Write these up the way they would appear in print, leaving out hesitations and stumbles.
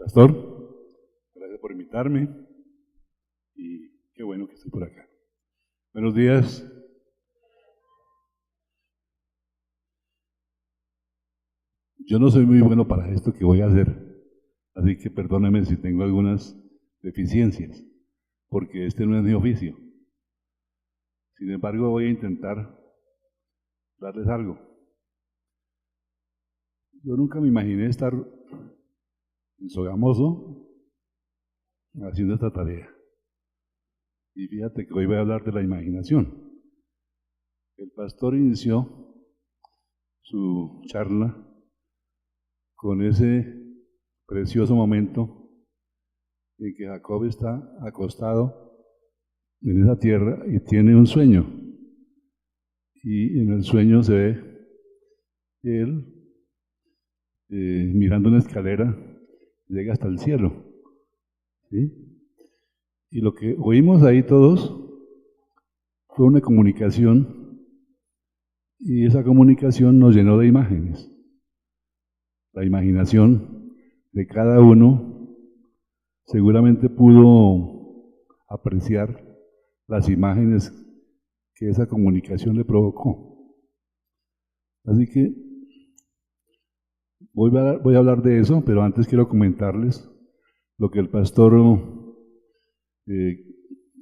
Pastor, gracias por invitarme y qué bueno que estoy por acá. Buenos días. Yo no soy muy bueno para esto que voy a hacer, así que perdóname si tengo algunas deficiencias, porque este no es mi oficio. Sin embargo, voy a intentar darles algo. Yo nunca me imaginé estar en Sogamoso haciendo esta tarea. Y fíjate que hoy voy a hablar de la imaginación. El pastor inició su charla con ese precioso momento en que Jacob está acostado en esa tierra y tiene un sueño. Y en el sueño se ve él mirando una escalera, llega hasta el cielo. ¿Sí? Y lo que oímos ahí todos fue una comunicación, y esa comunicación nos llenó de imágenes. La imaginación de cada uno seguramente pudo apreciar las imágenes que esa comunicación le provocó. Así que voy a hablar de eso, pero antes quiero comentarles lo que el pastor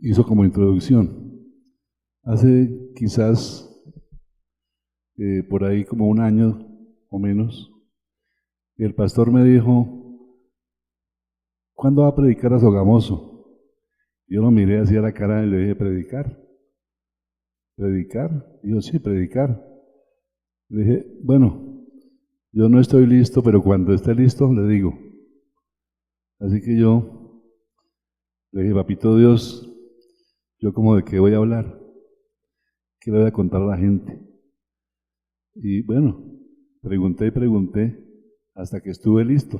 hizo como introducción. Hace quizás por ahí como un año o menos, el pastor me dijo: ¿cuándo va a predicar a Sogamoso? Yo lo miré hacia la cara y le dije: ¿predicar? ¿Predicar? Dijo: sí, predicar. Le dije: bueno, yo no estoy listo, pero cuando esté listo le digo. Así que yo le dije: papito Dios, ¿yo como de qué voy a hablar? ¿Qué le voy a contar a la gente? Y bueno, pregunté y pregunté hasta que estuve listo.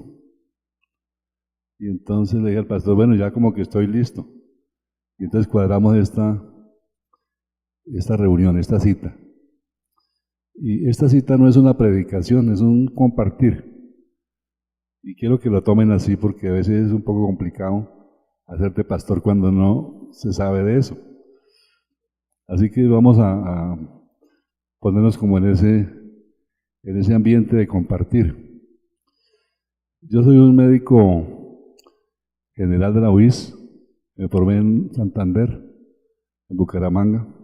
Y entonces le dije al pastor: bueno, ya como que estoy listo. Y entonces cuadramos esta reunión, esta cita. Y esta cita no es una predicación, es un compartir. Y quiero que lo tomen así, porque a veces es un poco complicado hacerte pastor cuando no se sabe de eso. Así que vamos a ponernos como en ese ambiente de compartir. Yo soy un médico general de la UIS, me formé en Santander, en Bucaramanga.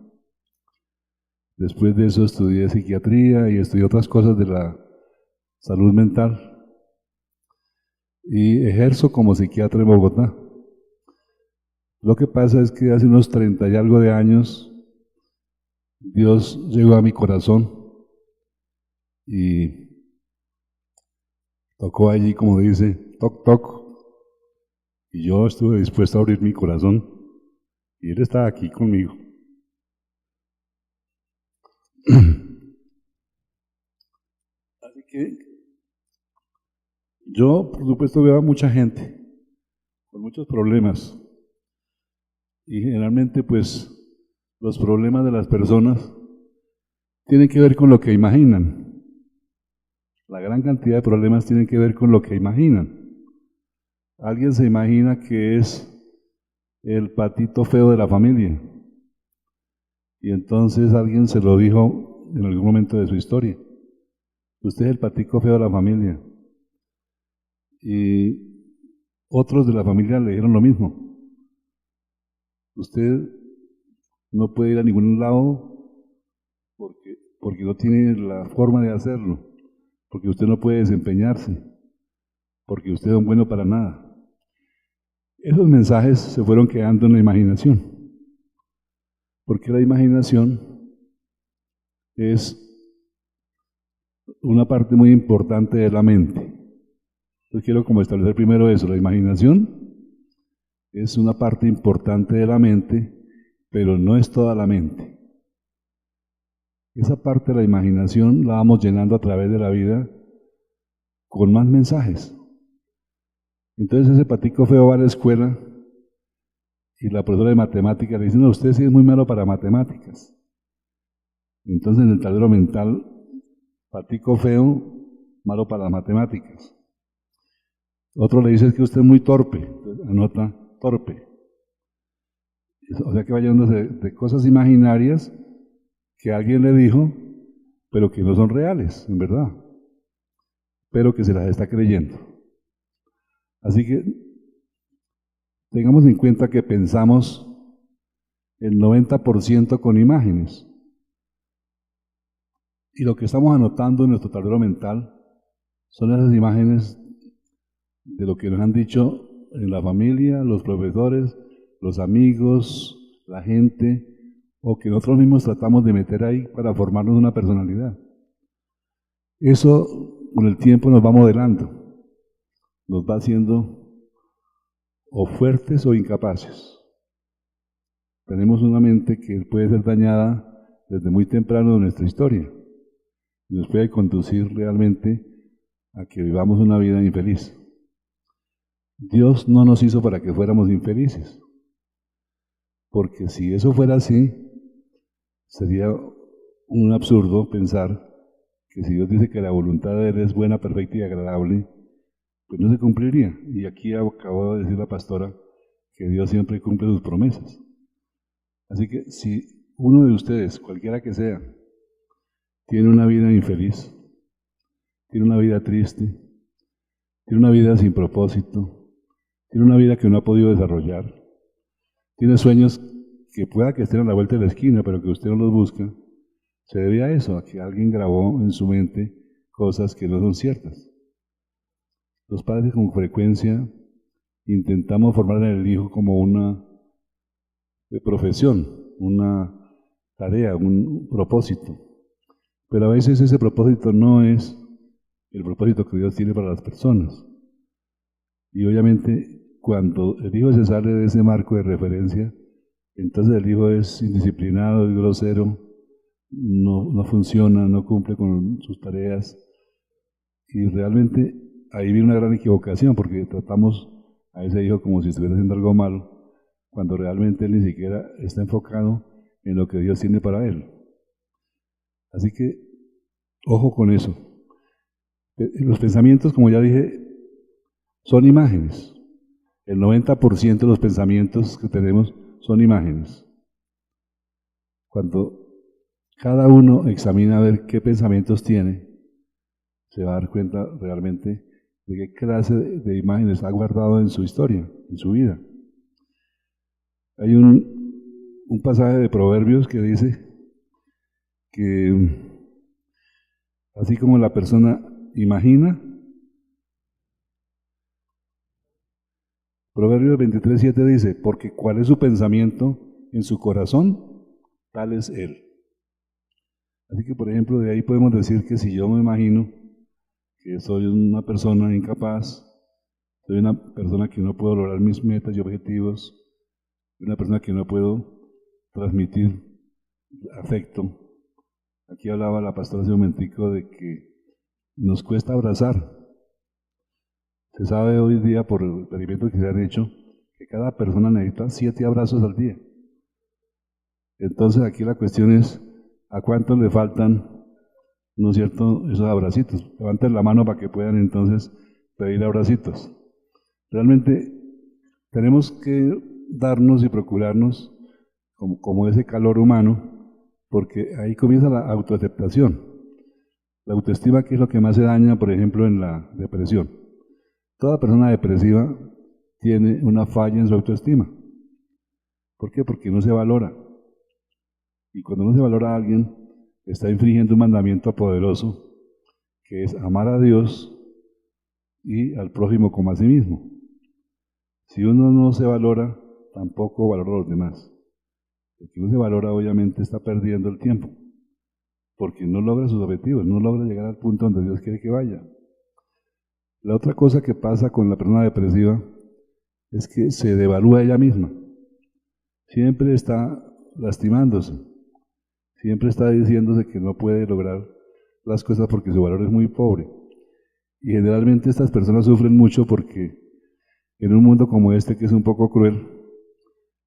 Después de eso estudié psiquiatría y estudié otras cosas de la salud mental. Y ejerzo como psiquiatra en Bogotá. Lo que pasa es que hace unos 30 y algo de años, Dios llegó a mi corazón y tocó allí, como dice, toc, toc. Y yo estuve dispuesto a abrir mi corazón y Él está aquí conmigo. Así que yo, por supuesto, veo a mucha gente con muchos problemas y generalmente pues los problemas de las personas tienen que ver con lo que imaginan. La gran cantidad de problemas tienen que ver con lo que imaginan. Alguien se imagina que es el patito feo de la familia y entonces alguien se lo dijo en algún momento de su historia: usted es el patico feo de la familia. Y otros de la familia le dijeron lo mismo: usted no puede ir a ningún lado porque no tiene la forma de hacerlo, porque usted no puede desempeñarse, porque usted es un bueno para nada. Esos mensajes se fueron quedando en la imaginación, porque la imaginación es una parte muy importante de la mente. Entonces quiero como establecer primero eso: la imaginación es una parte importante de la mente, pero no es toda la mente. Esa parte de la imaginación la vamos llenando a través de la vida con más mensajes. Entonces ese patico feo va a la escuela y la profesora de matemáticas le dice: no, usted sí es muy malo para matemáticas. Entonces en el tablero mental, patico feo, malo para las matemáticas. Otro le dice que usted es muy torpe, entonces anota torpe. O sea que va llenándose de cosas imaginarias que alguien le dijo, pero que no son reales, en verdad, pero que se las está creyendo. Así que tengamos en cuenta que pensamos el 90% con imágenes. Y lo que estamos anotando en nuestro tablero mental son esas imágenes de lo que nos han dicho en la familia, los profesores, los amigos, la gente, o que nosotros mismos tratamos de meter ahí para formarnos una personalidad. Eso con el tiempo nos va modelando, nos va haciendo o fuertes o incapaces. Tenemos una mente que puede ser dañada desde muy temprano en nuestra historia y nos puede conducir realmente a que vivamos una vida infeliz. Dios no nos hizo para que fuéramos infelices, porque si eso fuera así, sería un absurdo pensar que si Dios dice que la voluntad de Él es buena, perfecta y agradable, pues no se cumpliría. Y aquí acabó de decir la pastora que Dios siempre cumple sus promesas. Así que si uno de ustedes, cualquiera que sea, tiene una vida infeliz, tiene una vida triste, tiene una vida sin propósito, tiene una vida que no ha podido desarrollar, tiene sueños que pueda que estén a la vuelta de la esquina, pero que usted no los busca, se debe a eso, a que alguien grabó en su mente cosas que no son ciertas. Los padres con frecuencia intentamos formar en el hijo como una profesión, una tarea, un propósito, pero a veces ese propósito no es el propósito que Dios tiene para las personas. Y obviamente cuando el hijo se sale de ese marco de referencia, entonces el hijo es indisciplinado, es grosero, no funciona, no cumple con sus tareas. Y realmente ahí viene una gran equivocación, porque tratamos a ese hijo como si estuviera haciendo algo malo, cuando realmente él ni siquiera está enfocado en lo que Dios tiene para él. Así que, ojo con eso. Los pensamientos, como ya dije, son imágenes. El 90% de los pensamientos que tenemos son imágenes. Cuando cada uno examina a ver qué pensamientos tiene, se va a dar cuenta realmente de qué clase de imágenes ha guardado en su historia, en su vida. Hay un pasaje de Proverbios que dice que así como la persona imagina, Proverbios 23:7 dice, porque cuál es su pensamiento en su corazón, tal es él. Así que, por ejemplo, de ahí podemos decir que si yo me imagino que soy una persona incapaz, soy una persona que no puedo lograr mis metas y objetivos, una persona que no puedo transmitir afecto. Aquí hablaba la pastora hace un momentico de que nos cuesta abrazar. Se sabe hoy día por experimentos que se han hecho que cada persona necesita 7 abrazos al día. Entonces aquí la cuestión es, ¿a cuántos le faltan, no es cierto, esos abracitos? Levanten la mano para que puedan entonces pedir abracitos. Realmente tenemos que darnos y procurarnos como ese calor humano, porque ahí comienza la autoaceptación. La autoestima, que es lo que más se daña, por ejemplo, en la depresión. Toda persona depresiva tiene una falla en su autoestima. ¿Por qué? Porque no se valora. Y cuando no se valora a alguien, está infringiendo un mandamiento poderoso, que es amar a Dios y al prójimo como a sí mismo. Si uno no se valora, tampoco valora a los demás. El que no se valora, obviamente, está perdiendo el tiempo, porque no logra sus objetivos, no logra llegar al punto donde Dios quiere que vaya. La otra cosa que pasa con la persona depresiva es que se devalúa ella misma. Siempre está lastimándose, siempre está diciéndose que no puede lograr las cosas porque su valor es muy pobre. Y generalmente estas personas sufren mucho porque en un mundo como este, que es un poco cruel,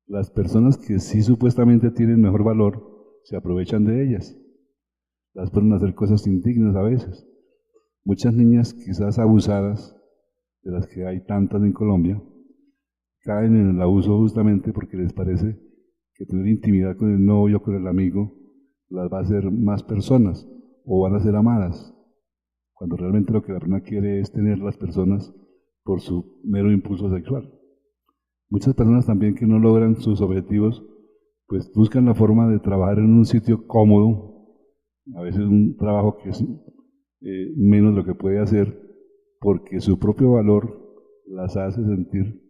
las personas que sí supuestamente tienen mejor valor se aprovechan de ellas. Las ponen a hacer cosas indignas a veces. Muchas niñas quizás abusadas de las que hay tantas en Colombia, caen en el abuso justamente porque les parece que tener intimidad con el novio, con el amigo, las va a hacer más personas o van a ser amadas, cuando realmente lo que la persona quiere es tener las personas por su mero impulso sexual. Muchas personas también que no logran sus objetivos, pues buscan la forma de trabajar en un sitio cómodo, a veces un trabajo que es menos lo que puede hacer, porque su propio valor las hace sentir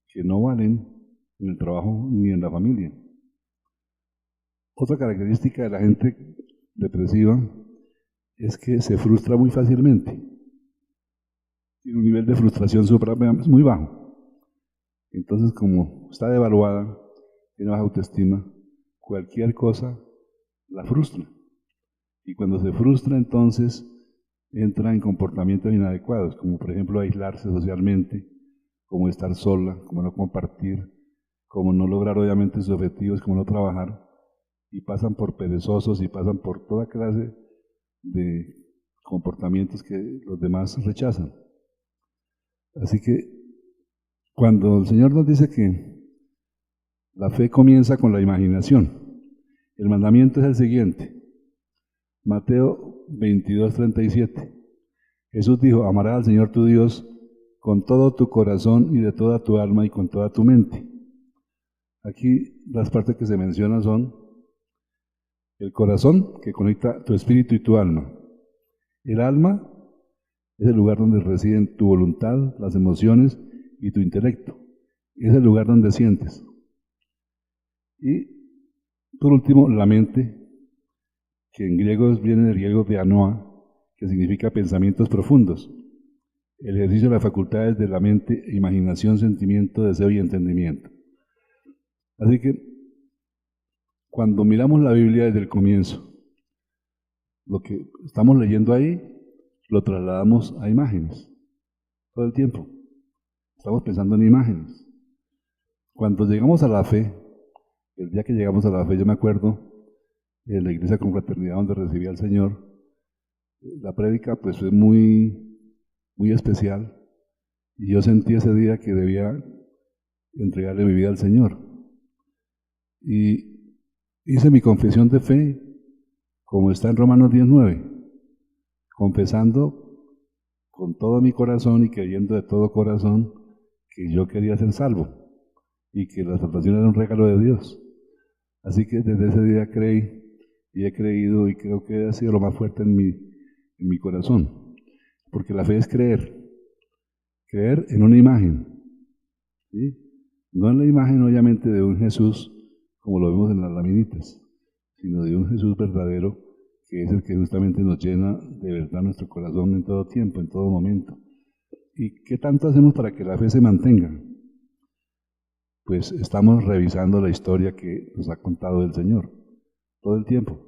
que no valen en el trabajo ni en la familia. Otra característica de la gente depresiva es que se frustra muy fácilmente. Tiene un nivel de frustración muy bajo. Entonces, como está devaluada, tiene baja autoestima, cualquier cosa la frustra. Y cuando se frustra, entonces entra en comportamientos inadecuados, como por ejemplo aislarse socialmente, como estar sola, como no compartir, como no lograr obviamente sus objetivos, como no trabajar, y pasan por perezosos y pasan por toda clase de comportamientos que los demás rechazan. Así que cuando el Señor nos dice que la fe comienza con la imaginación, el mandamiento es el siguiente, Mateo 22:37. Jesús dijo, amarás al Señor tu Dios con todo tu corazón y de toda tu alma y con toda tu mente. Aquí las partes que se mencionan son el corazón, que conecta tu espíritu y tu alma. El alma es el lugar donde residen tu voluntad, las emociones y tu intelecto. Es el lugar donde sientes. Y por último, la mente, que en griego viene del griego de anoa, que significa pensamientos profundos. El ejercicio de las facultades de la mente, imaginación, sentimiento, deseo y entendimiento. Así que, cuando miramos la Biblia desde el comienzo, lo que estamos leyendo ahí, lo trasladamos a imágenes, todo el tiempo. Estamos pensando en imágenes. Cuando llegamos a la fe, el día que llegamos a la fe, yo me acuerdo de la iglesia Confraternidad donde recibí al Señor, la prédica pues fue muy especial, y yo sentí ese día que debía entregarle mi vida al Señor. Y hice mi confesión de fe, como está en Romanos 10:9, confesando con todo mi corazón y creyendo de todo corazón que yo quería ser salvo y que la salvación era un regalo de Dios. Así que desde ese día creí y he creído y creo que ha sido lo más fuerte en mi corazón. Porque la fe es creer en una imagen, ¿sí? No en la imagen obviamente de un Jesús como lo vemos en las laminitas, sino de un Jesús verdadero que es el que justamente nos llena de verdad nuestro corazón en todo tiempo, en todo momento. ¿Y qué tanto hacemos para que la fe se mantenga? Pues estamos revisando la historia que nos ha contado el Señor todo el tiempo.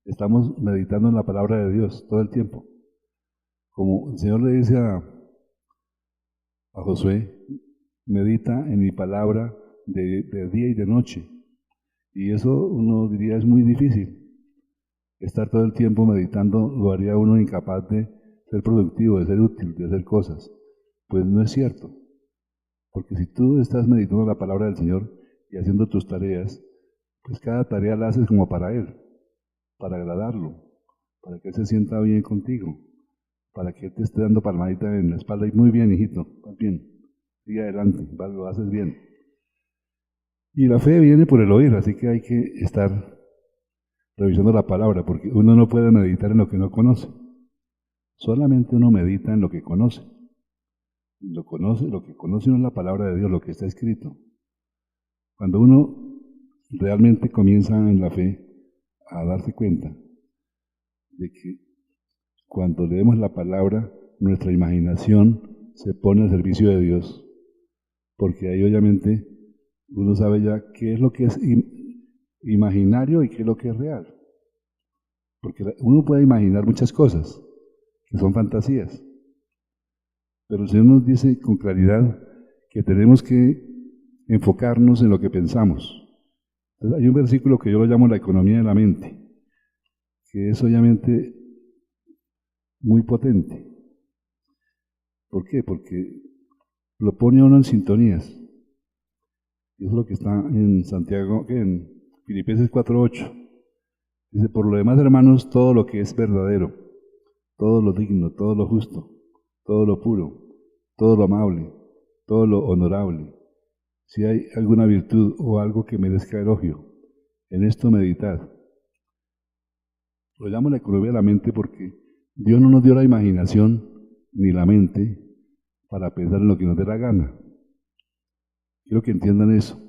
Estamos meditando en la palabra de Dios todo el tiempo. Como el Señor le dice a Josué, medita en mi palabra de día y de noche. Y eso uno diría es muy difícil. Estar todo el tiempo meditando lo haría uno incapaz de ser productivo, de ser útil, de hacer cosas. Pues no es cierto. Porque si tú estás meditando la palabra del Señor y haciendo tus tareas, pues cada tarea la haces como para Él, para agradarlo, para que Él se sienta bien contigo, para que Él te esté dando palmadita en la espalda y muy bien, hijito, vas bien, sigue adelante, lo haces bien. Y la fe viene por el oír, así que hay que estar revisando la palabra, porque uno no puede meditar en lo que no conoce. Solamente uno medita en lo que conoce. Lo que conoce uno es la palabra de Dios, lo que está escrito. Cuando uno realmente comienza en la fe a darse cuenta de que cuando leemos la palabra, nuestra imaginación se pone al servicio de Dios, porque ahí obviamente uno sabe ya qué es lo que es imaginario y qué es lo que es real. Porque uno puede imaginar muchas cosas que son fantasías, pero el Señor nos dice con claridad que tenemos que enfocarnos en lo que pensamos. Entonces, hay un versículo que yo lo llamo la economía de la mente, que es obviamente muy potente. ¿Por qué? Porque lo pone a uno en sintonías. Y eso es lo que está en Santiago, en Filipenses 4:8. Dice, por lo demás, hermanos, todo lo que es verdadero, todo lo digno, todo lo justo, todo lo puro, todo lo amable, todo lo honorable, si hay alguna virtud o algo que merezca elogio, en esto meditad. Lo llamo la economía de la mente porque Dios no nos dio la imaginación ni la mente para pensar en lo que nos dé la gana. Quiero que entiendan eso,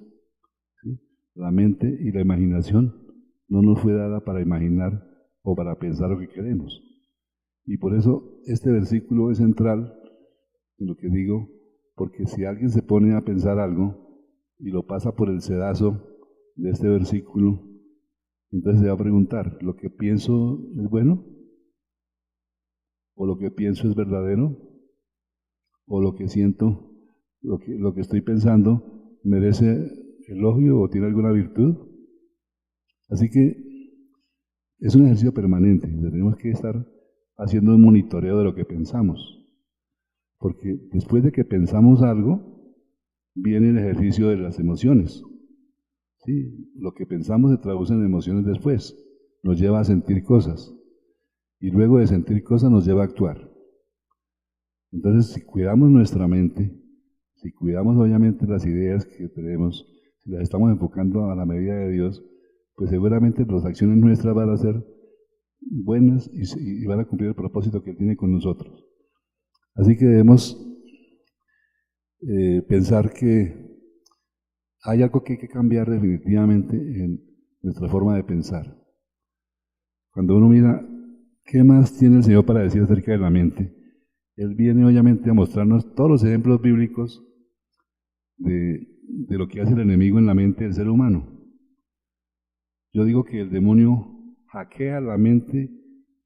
¿sí? La mente y la imaginación no nos fue dada para imaginar o para pensar lo que queremos. Y por eso este versículo es central en lo que digo, porque si alguien se pone a pensar algo y lo pasa por el sedazo de este versículo, entonces se va a preguntar, ¿lo que pienso es bueno? ¿O lo que pienso es verdadero? ¿O lo que siento, lo que estoy pensando, merece elogio o tiene alguna virtud? Así que es un ejercicio permanente, tenemos que estar haciendo un monitoreo de lo que pensamos, porque después de que pensamos algo, viene el ejercicio de las emociones. ¿Sí? Lo que pensamos se traduce en emociones después, nos lleva a sentir cosas, y luego de sentir cosas nos lleva a actuar. Entonces, si cuidamos nuestra mente, si cuidamos obviamente las ideas que tenemos, si las estamos enfocando a la medida de Dios, pues seguramente las acciones nuestras van a ser buenas y van a cumplir el propósito que Él tiene con nosotros. Así que debemos pensar que hay algo que hay que cambiar definitivamente en nuestra forma de pensar. Cuando uno mira qué más tiene el Señor para decir acerca de la mente, Él viene obviamente a mostrarnos todos los ejemplos bíblicos de lo que hace el enemigo en la mente del ser humano. Yo digo que el demonio hackea la mente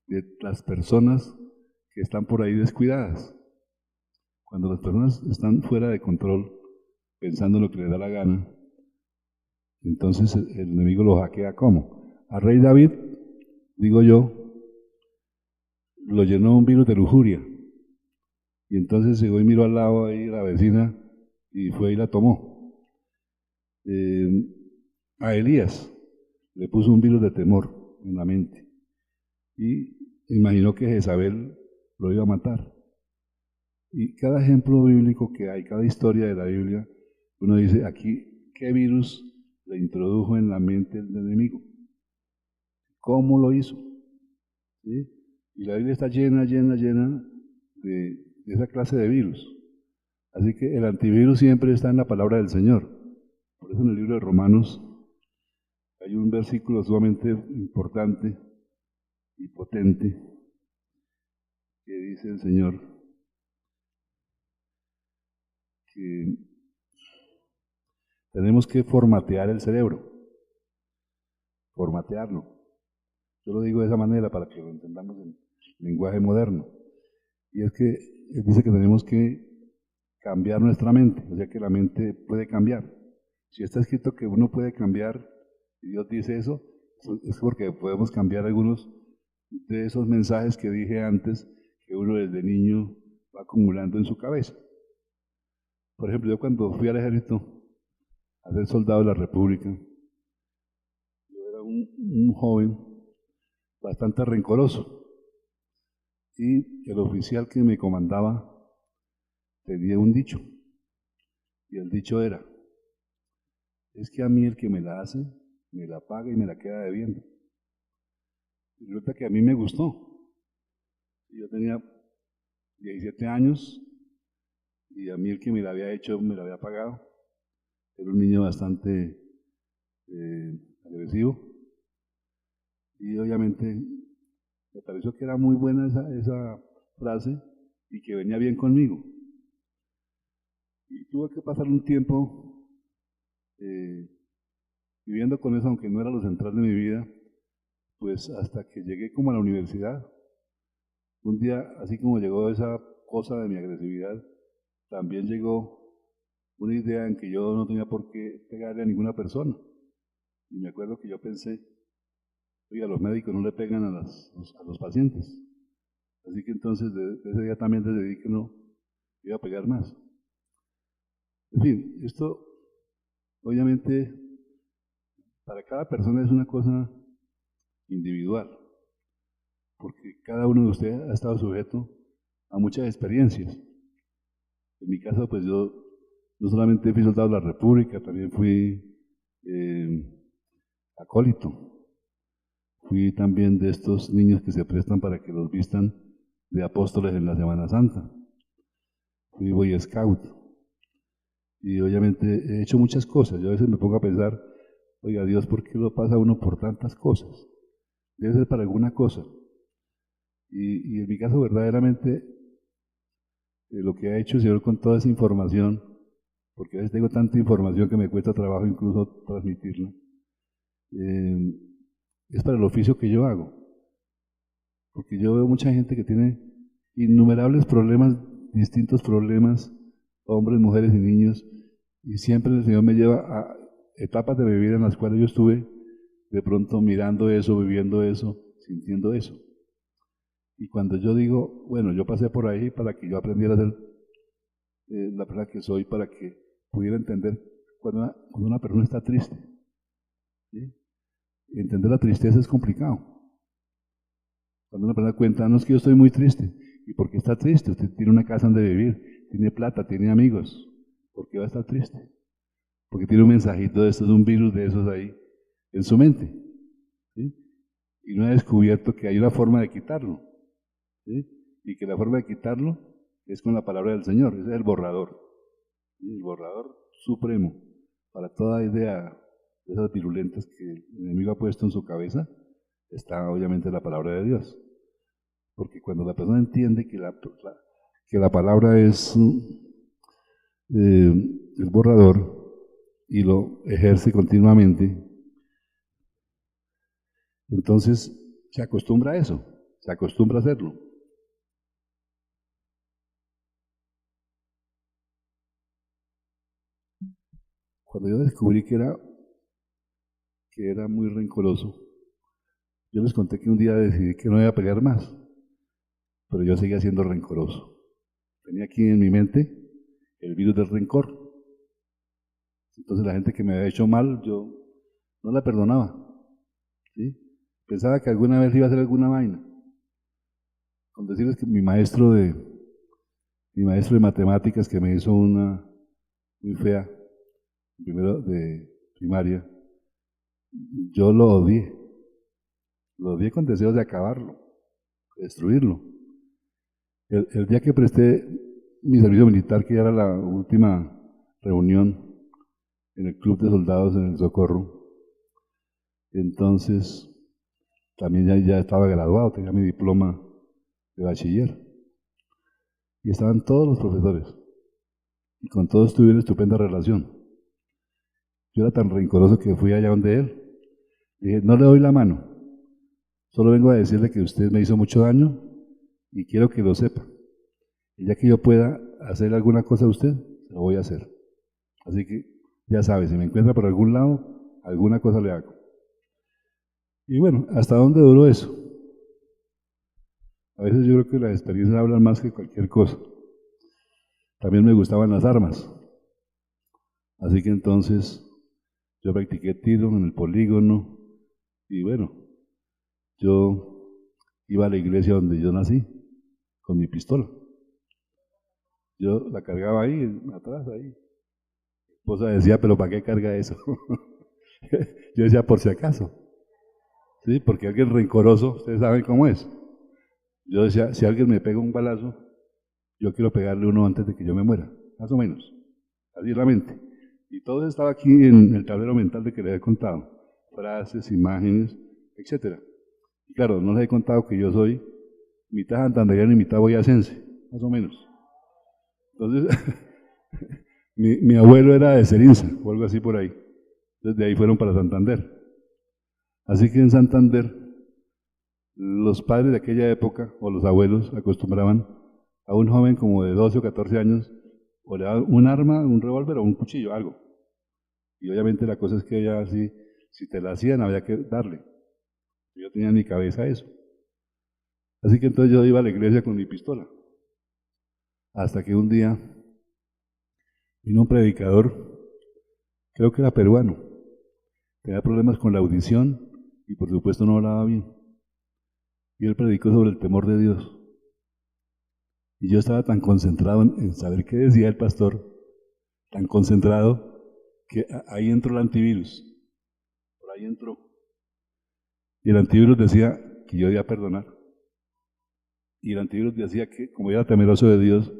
de las personas que están por ahí descuidadas. Cuando las personas están fuera de control, pensando en lo que les da la gana, entonces el enemigo lo hackea ¿cómo? A rey David, digo yo, lo llenó un virus de lujuria. Y entonces llegó y miró al lado ahí la vecina y fue y la tomó. A Elías le puso un virus de temor en la mente y imaginó que Jezabel lo iba a matar. Y cada ejemplo bíblico que hay, cada historia de la Biblia, uno dice aquí, ¿qué virus le introdujo en la mente el enemigo? ¿Cómo lo hizo? ¿Sí? Y la Biblia está llena de esa clase de virus. Así que el antivirus siempre está en la palabra del Señor. Por eso en el libro de Romanos hay un versículo sumamente importante y potente que dice el Señor que tenemos que formatear el cerebro, formatearlo. Yo lo digo de esa manera para que lo entendamos en lenguaje moderno. Y es que él dice que tenemos que cambiar nuestra mente, o sea que la mente puede cambiar. Si está escrito que uno puede cambiar, y Dios dice eso, es porque podemos cambiar algunos de esos mensajes que dije antes, que uno desde niño va acumulando en su cabeza. Por ejemplo, yo cuando fui al ejército a ser soldado de la República, yo era un joven bastante rencoroso y el oficial que me comandaba tenía un dicho, y el dicho era, es que a mí el que me la hace, me la paga y me la queda debiendo. Y resulta que a mí me gustó. Yo tenía 17 años y a mí el que me la había hecho me la había pagado. Era un niño bastante agresivo y obviamente me pareció que era muy buena esa frase y que venía bien conmigo. Y tuve que pasar un tiempo eh, viviendo con eso, aunque no era lo central de mi vida, pues hasta que llegué como a la universidad. Un día, así como llegó esa cosa de mi agresividad, también llegó una idea en que yo no tenía por qué pegarle a ninguna persona. Y me acuerdo que yo pensé, oiga, los médicos no le pegan a los pacientes. Así que entonces de ese día también decidí que no iba a pegar más. En fin, esto obviamente para cada persona es una cosa individual, porque cada uno de ustedes ha estado sujeto a muchas experiencias. En mi caso, pues yo no solamente fui soldado de la República, también fui acólito. Fui también de estos niños que se prestan para que los vistan de apóstoles en la Semana Santa. Fui Boy Scout. Y obviamente he hecho muchas cosas. Yo a veces me pongo a pensar, oiga Dios, ¿por qué lo pasa uno por tantas cosas? Debe ser para alguna cosa. Y en mi caso, verdaderamente, lo que ha hecho el Señor con toda esa información, porque a veces tengo tanta información que me cuesta trabajo incluso transmitirla, es para el oficio que yo hago. Porque yo veo mucha gente que tiene innumerables problemas, distintos problemas, hombres, mujeres y niños, y siempre el Señor me lleva a etapas de mi vida en las cuales yo estuve de pronto mirando eso, viviendo eso, sintiendo eso. Y cuando yo digo, bueno, yo pasé por ahí para que yo aprendiera a ser la persona que soy, para que pudiera entender cuando una persona está triste. ¿Sí? Entender la tristeza es complicado. Cuando una persona cuenta, no, es que yo estoy muy triste. ¿Y por qué está triste? Usted tiene una casa donde vivir, tiene plata, tiene amigos. ¿Por qué va a estar triste? Porque tiene un mensajito de estos, un virus de esos ahí en su mente. ¿Sí? Y no ha descubierto que hay una forma de quitarlo. ¿Sí? Y que la forma de quitarlo es con la palabra del Señor. Ese es el borrador. ¿Sí? El borrador supremo para toda idea de esas virulentas que el enemigo ha puesto en su cabeza. Está obviamente la palabra de Dios. Porque cuando la persona entiende que la palabra es el borrador y lo ejerce continuamente, entonces se acostumbra a eso, se acostumbra a hacerlo. Cuando yo descubrí que era muy rencoroso, yo les conté que un día decidí que no iba a pelear más, pero yo seguía siendo rencoroso. Tenía aquí en mi mente el virus del rencor. Entonces la gente que me había hecho mal, yo no la perdonaba. ¿Sí? Pensaba que alguna vez iba a hacer alguna vaina. Con decirles que mi maestro de matemáticas, que me hizo una muy fea, primero de primaria, yo lo odié con deseos de acabarlo, de destruirlo. El día que presté mi servicio militar, que era la última reunión en el Club de Soldados en el Socorro, entonces también ya estaba graduado, tenía mi diploma de bachiller, y estaban todos los profesores, y con todos tuve una estupenda relación. Yo era tan rencoroso que fui allá donde él, dije, no le doy la mano, solo vengo a decirle que usted me hizo mucho daño y quiero que lo sepa. Y ya que yo pueda hacer alguna cosa a usted, se lo voy a hacer. Así que ya sabe, si me encuentra por algún lado, alguna cosa le hago. Y bueno, ¿hasta dónde duró eso? A veces yo creo que las experiencias hablan más que cualquier cosa. También me gustaban las armas. Así que entonces yo practiqué tiro en el polígono y bueno, yo iba a la iglesia donde yo nací con mi pistola. Yo la cargaba ahí, atrás, ahí. Mi esposa decía, pero ¿para qué carga eso? Yo decía, por si acaso. ¿Sí? Porque alguien rencoroso, ustedes saben cómo es. Yo decía, si alguien me pega un balazo, yo quiero pegarle uno antes de que yo me muera, más o menos. Así es la mente. Y todo estaba aquí en el tablero mental de que les he contado. Frases, imágenes, etc. Y claro, no les he contado que yo soy mitad santandereano y mitad boyacense, más o menos. Entonces, mi abuelo era de Cerinza, o algo así por ahí. Entonces de ahí fueron para Santander. Así que en Santander, los padres de aquella época, o los abuelos, acostumbraban a un joven como de 12 o 14 años, o le daban un arma, un revólver o un cuchillo, algo. Y obviamente la cosa es que ella así, si te la hacían, había que darle. Yo tenía en mi cabeza eso. Así que entonces yo iba a la iglesia con mi pistola. Hasta que un día Vino un predicador, creo que era peruano, tenía problemas con la audición y por supuesto no hablaba bien. Y él predicó sobre el temor de Dios. Y yo estaba tan concentrado en saber qué decía el pastor, tan concentrado, que ahí entró el antivirus. Por ahí entró. Y el antivirus decía que yo debía perdonar. Y el antivirus decía que, como yo era temeroso de Dios,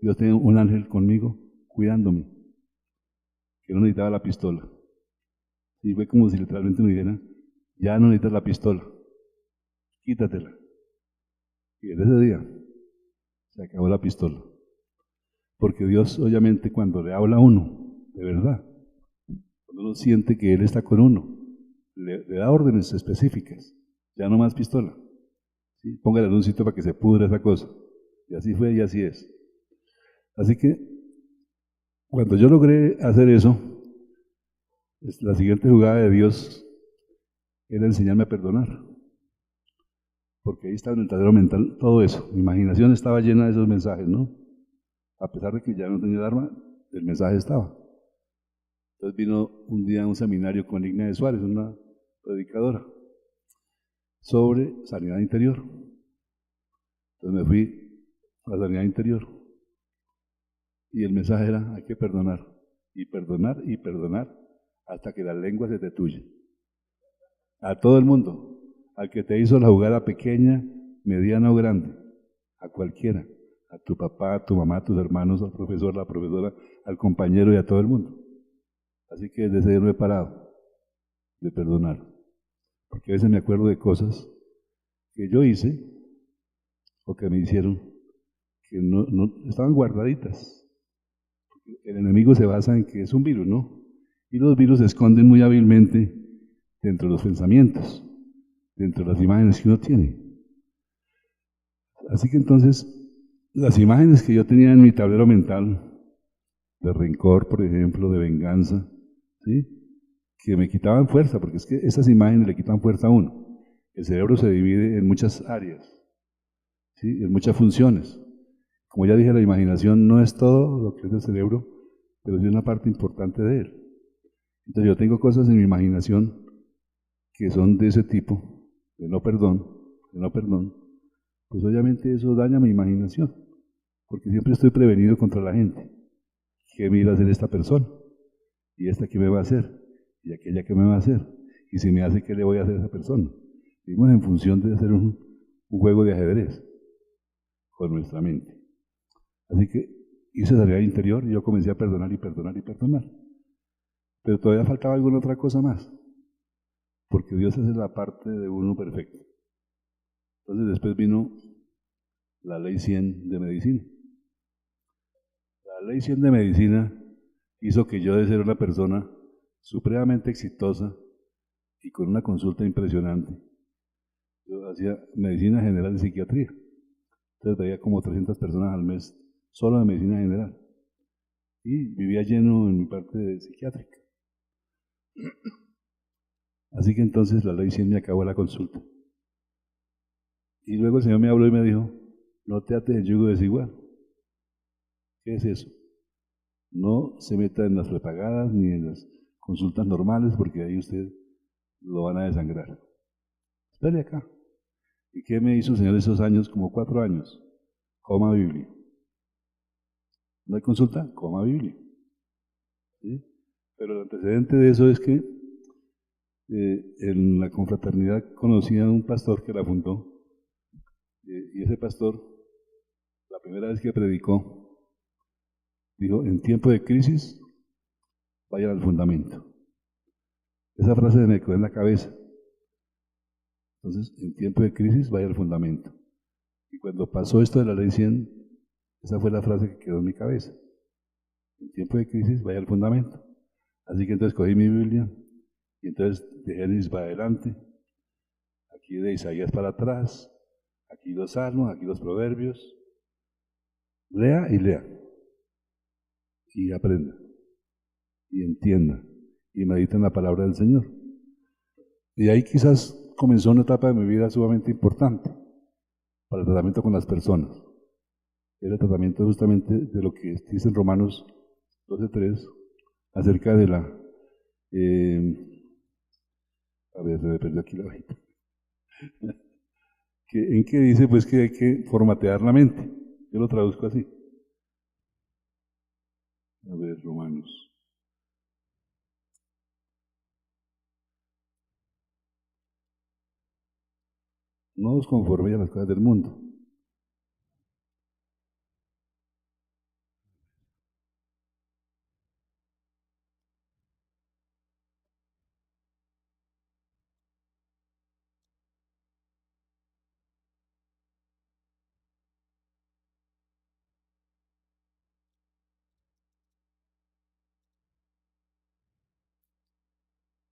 Dios tenía un ángel conmigo, cuidándome, que no necesitaba la pistola. Y fue como si literalmente me dijeran, ya no necesitas la pistola, quítatela. Y desde ese día se acabó la pistola. Porque Dios, obviamente, cuando le habla a uno, de verdad, cuando uno siente que Él está con uno, le da órdenes específicas, ya no más pistola. ¿Sí? Póngale en un sitio para que se pudra esa cosa. Y así fue y así es. Así que, cuando yo logré hacer eso, la siguiente jugada de Dios era enseñarme a perdonar. Porque ahí estaba en el tablero mental todo eso. Mi imaginación estaba llena de esos mensajes, ¿no? A pesar de que ya no tenía el arma, el mensaje estaba. Entonces vino un día a un seminario con Igna de Suárez, una predicadora, sobre sanidad interior. Entonces me fui a la sanidad interior. Y el mensaje era, hay que perdonar, y perdonar, y perdonar, hasta que la lengua se te tuye. A todo el mundo, al que te hizo la jugada pequeña, mediana o grande, a cualquiera, a tu papá, a tu mamá, a tus hermanos, al profesor, a la profesora, al compañero y a todo el mundo. Así que desde ese día no he parado de perdonar, porque a veces me acuerdo de cosas que yo hice o que me hicieron que no estaban guardaditas. El enemigo se basa en que es un virus, ¿no? Y los virus se esconden muy hábilmente dentro de los pensamientos, dentro de las imágenes que uno tiene. Así que entonces, las imágenes que yo tenía en mi tablero mental, de rencor, por ejemplo, de venganza, ¿sí?, que me quitaban fuerza, porque es que esas imágenes le quitan fuerza a uno. El cerebro se divide en muchas áreas, ¿sí?, en muchas funciones. Como ya dije, la imaginación no es todo lo que es el cerebro, pero sí una parte importante de él. Entonces yo tengo cosas en mi imaginación que son de ese tipo, de no perdón, pues obviamente eso daña mi imaginación, porque siempre estoy prevenido contra la gente. ¿Qué me irá a hacer esta persona? ¿Y esta qué me va a hacer? ¿Y aquella qué me va a hacer? Y si me hace, ¿qué le voy a hacer a esa persona? Vivimos en función de hacer un juego de ajedrez con nuestra mente. Así que hice sanidad interior y yo comencé a perdonar y perdonar y perdonar. Pero todavía faltaba alguna otra cosa más, porque Dios hace la parte de uno perfecto. Entonces después vino la ley 100 de medicina. La ley 100 de medicina hizo que yo, de ser una persona supremamente exitosa y con una consulta impresionante, yo hacía medicina general y psiquiatría. Entonces veía como 300 personas al mes solo de medicina general. Y vivía lleno en mi parte de psiquiátrica. Así que entonces la ley 100 me acabó la consulta. Y luego el Señor me habló y me dijo, no te ates en yugo desigual. ¿Qué es eso? No se meta en las prepagadas ni en las consultas normales, porque ahí usted lo van a desangrar. Espere acá. ¿Y qué me hizo el Señor esos años? Como 4 años. Coma Biblia. ¿No hay consulta? Coma Biblia. ¿Sí? Pero el antecedente de eso es que en la confraternidad conocí a un pastor que la fundó, y ese pastor, la primera vez que predicó, dijo, en tiempo de crisis, vayan al fundamento. Esa frase me quedó en la cabeza. Entonces, en tiempo de crisis, vaya al fundamento. Y cuando pasó esto de la ley 100, esa fue la frase que quedó en mi cabeza. En tiempo de crisis, vaya al fundamento. Así que entonces cogí mi Biblia, y entonces de Génesis para adelante, aquí de Isaías para atrás, aquí los salmos, aquí los proverbios. Lea y lea. Y aprenda. Y entienda. Y medita en la palabra del Señor. Y ahí quizás comenzó una etapa de mi vida sumamente importante para el tratamiento con las personas. Era el tratamiento justamente de lo que dice en Romanos 12:3, acerca de la... a ver, se me perdió aquí la hojita. ¿En qué dice pues que hay que formatear la mente? Yo lo traduzco así. A ver, Romanos. No os conforméis a las cosas del mundo.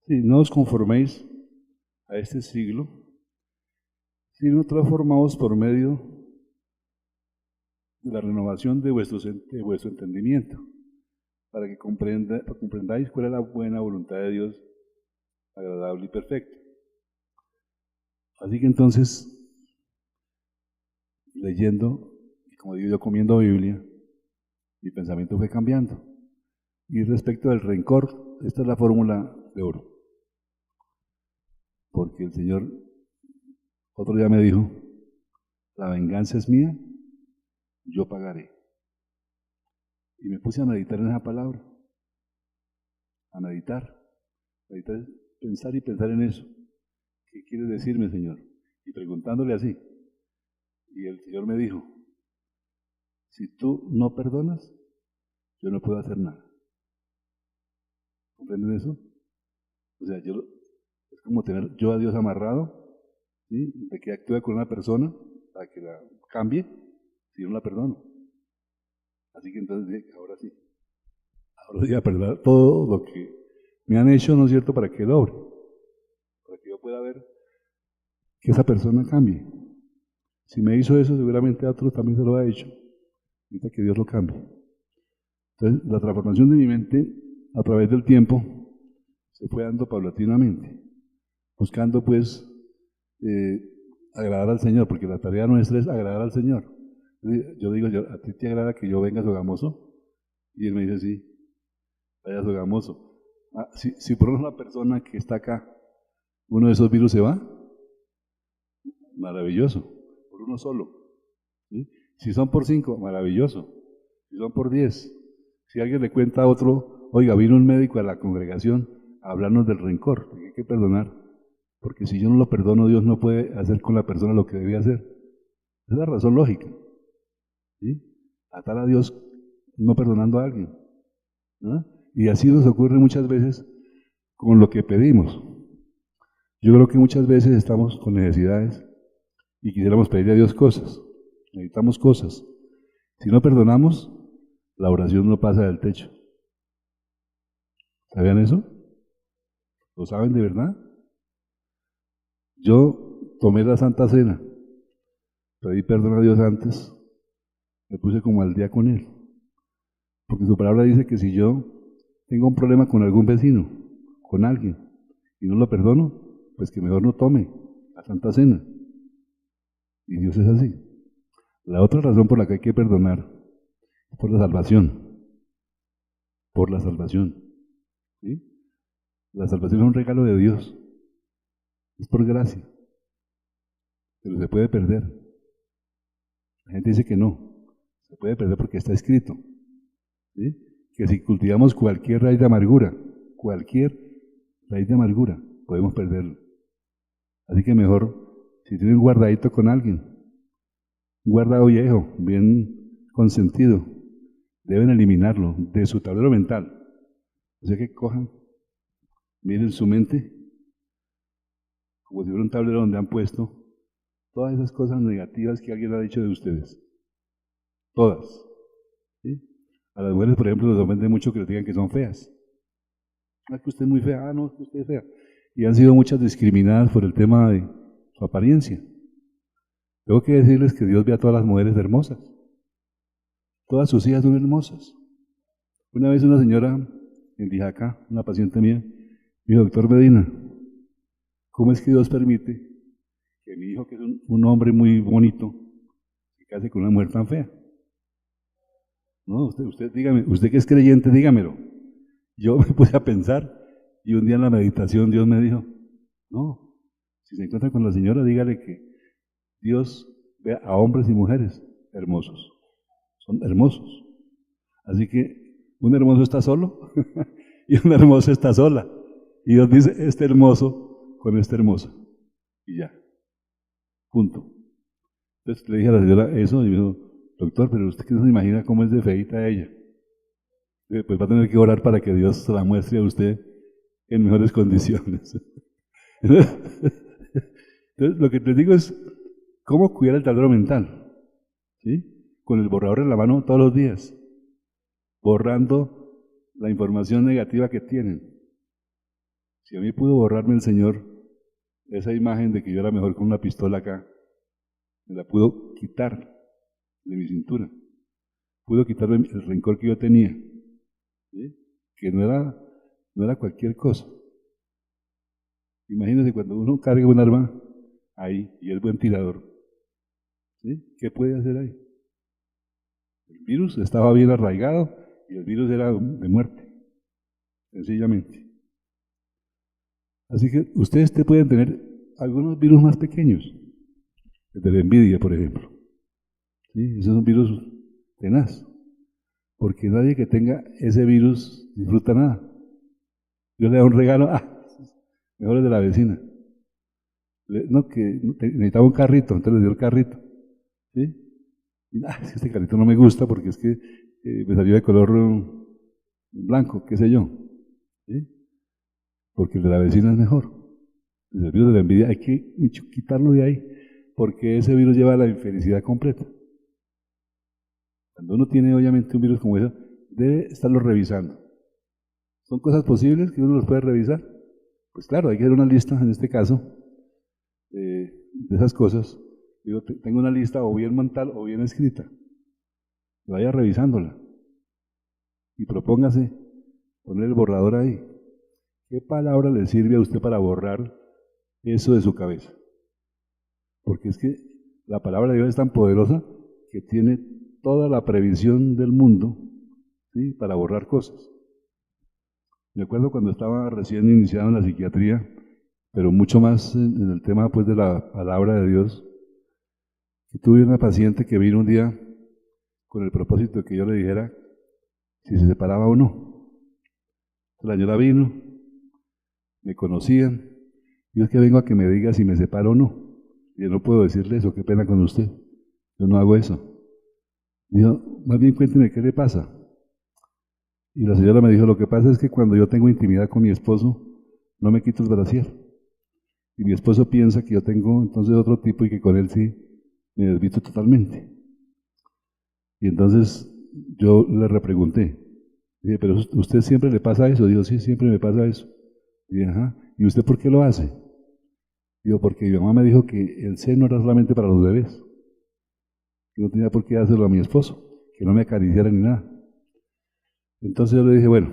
Sí, no os conforméis a este siglo, sino transformaos por medio de la renovación de vuestro entendimiento, para que comprendáis cuál es la buena voluntad de Dios, agradable y perfecta. Así que entonces, leyendo, y como digo yo, comiendo Biblia, mi pensamiento fue cambiando. Y respecto del rencor, esta es la fórmula de oro. Porque el Señor otro día me dijo, la venganza es mía, yo pagaré. Y me puse a meditar en esa palabra, a meditar pensar y pensar en eso. ¿Qué quiere decirme, Señor? Y preguntándole así. Y el Señor me dijo, si tú no perdonas, yo no puedo hacer nada. ¿Comprenden eso? O sea, es como tener yo a Dios amarrado, ¿sí? De que actúe con una persona para que la cambie, si yo no la perdono. Así que entonces dije, ahora sí. Ahora voy a perdonar todo lo que me han hecho, ¿no es cierto?, para que doble, para que yo pueda ver que esa persona cambie. Si me hizo eso, seguramente a otros también se lo ha hecho. Necesita que Dios lo cambie. Entonces, la transformación de mi mente a través del tiempo se fue dando paulatinamente, buscando pues agradar al Señor, porque la tarea nuestra es agradar al Señor. Yo digo, ¿a ti te agrada que yo venga sogamoso? Y él me dice, sí, vaya sogamoso. Si por una persona que está acá, uno de esos virus se va, maravilloso, por uno solo. ¿Sí? Si son por 5, maravilloso. Si son por 10, si alguien le cuenta a otro, oiga, vino un médico a la congregación a hablarnos del rencor, que hay que perdonar, porque si yo no lo perdono, Dios no puede hacer con la persona lo que debía hacer. Esa es la razón lógica. ¿Sí? Atar a Dios no perdonando a alguien. ¿No? Y así nos ocurre muchas veces con lo que pedimos. Yo creo que muchas veces estamos con necesidades y quisiéramos pedirle a Dios cosas, necesitamos cosas. Si no perdonamos, la oración no pasa del techo. ¿Sabían eso? ¿Lo saben de verdad? Yo tomé la Santa Cena, pedí perdón a Dios antes, me puse como al día con Él. Porque su palabra dice que si yo tengo un problema con algún vecino, con alguien, y no lo perdono, pues que mejor no tome la Santa Cena. Y Dios es así. La otra razón por la que hay que perdonar es por la salvación. Por la salvación. ¿Sí? La salvación es un regalo de Dios. Es por gracia. Pero se puede perder. La gente dice que no. Se puede perder porque está escrito. ¿Sí? Que si cultivamos cualquier raíz de amargura, podemos perderlo. Así que mejor, si tienen un guardadito con alguien, un guardado viejo, bien consentido, deben eliminarlo de su tablero mental. O sea que cojan, miren su mente, como si fuera un tablero donde han puesto todas esas cosas negativas que alguien ha dicho de ustedes. Todas. ¿Sí? A las mujeres, por ejemplo, les ofende mucho que les digan que son feas. Ah, que usted es muy fea. Ah, no, que usted es fea. Y han sido muchas discriminadas por el tema de su apariencia. Tengo que decirles que Dios ve a todas las mujeres hermosas. Todas sus hijas son hermosas. Una vez una señora en Dijacá, una paciente mía, me dijo, doctor Medina, ¿cómo es que Dios permite que mi hijo, que es un hombre muy bonito, se case con una mujer tan fea? No, usted dígame, usted que es creyente, dígamelo. Yo me puse a pensar y un día en la meditación Dios me dijo, no, si se encuentra con la señora, dígale que Dios ve a hombres y mujeres hermosos, son hermosos. Así que un hermoso está solo y una hermosa está sola. Y Dios dice, este hermoso con esta hermosa. Y ya, punto. Entonces le dije a la señora eso y me dijo, doctor, pero usted que no se imagina cómo es de feita ella. Pues va a tener que orar para que Dios se la muestre a usted en mejores condiciones. Entonces, lo que te digo es cómo cuidar el tablero mental, ¿sí? Con el borrador en la mano todos los días, borrando la información negativa que tienen. Si a mí pudo borrarme el Señor esa imagen de que yo era mejor con una pistola acá, me la pudo quitar de mi cintura, pudo quitarme el rencor que yo tenía, ¿sí? Que no era cualquier cosa. Imagínense cuando uno carga un arma ahí y es buen tirador, ¿sí? ¿Qué puede hacer ahí? El virus estaba bien arraigado y el virus era de muerte, sencillamente. Así que ustedes pueden tener algunos virus más pequeños, el de la envidia, por ejemplo. ¿Sí? Ese es un virus tenaz, porque nadie que tenga ese virus disfruta nada. Dios le da un regalo, mejor el de la vecina. No, que necesitaba un carrito, entonces le dio el carrito. ¿Sí? Y, es que este carrito no me gusta porque es que me salió de color blanco, qué sé yo. ¿Sí? Porque el de la vecina es mejor. El virus de la envidia hay que quitarlo de ahí, porque ese virus lleva a la infelicidad completa. Cuando uno tiene obviamente un virus como ese, debe estarlo revisando. ¿Son cosas posibles que uno los puede revisar? Pues claro, hay que hacer una lista, en este caso, de esas cosas. Digo, tengo una lista o bien mental o bien escrita. Vaya revisándola y propóngase poner el borrador ahí. ¿Qué palabra le sirve a usted para borrar eso de su cabeza? Porque es que la palabra de Dios es tan poderosa que tiene toda la previsión del mundo, ¿sí? Para borrar cosas. Me acuerdo cuando estaba recién iniciado en la psiquiatría, pero mucho más en el tema pues, de la palabra de Dios, que tuve una paciente que vino un día con el propósito de que yo le dijera si se separaba o no. La señora vino, me conocían, yo es que vengo a que me diga si me separo o no. Y yo no puedo decirle eso, qué pena con usted, yo no hago eso. Dijo, más bien cuénteme qué le pasa. Y la señora me dijo, lo que pasa es que cuando yo tengo intimidad con mi esposo, no me quito el brasier. Y mi esposo piensa que yo tengo entonces otro tipo y que con él sí me desvisto totalmente. Y entonces yo le repregunté, dije, pero ¿usted siempre le pasa eso? Dijo, sí, siempre me pasa eso. Y dije, ajá, ¿y usted por qué lo hace? Digo, porque mi mamá me dijo que el seno era solamente para los bebés, que no tenía por qué dárselo a mi esposo, que no me acariciara ni nada. Entonces yo le dije, bueno,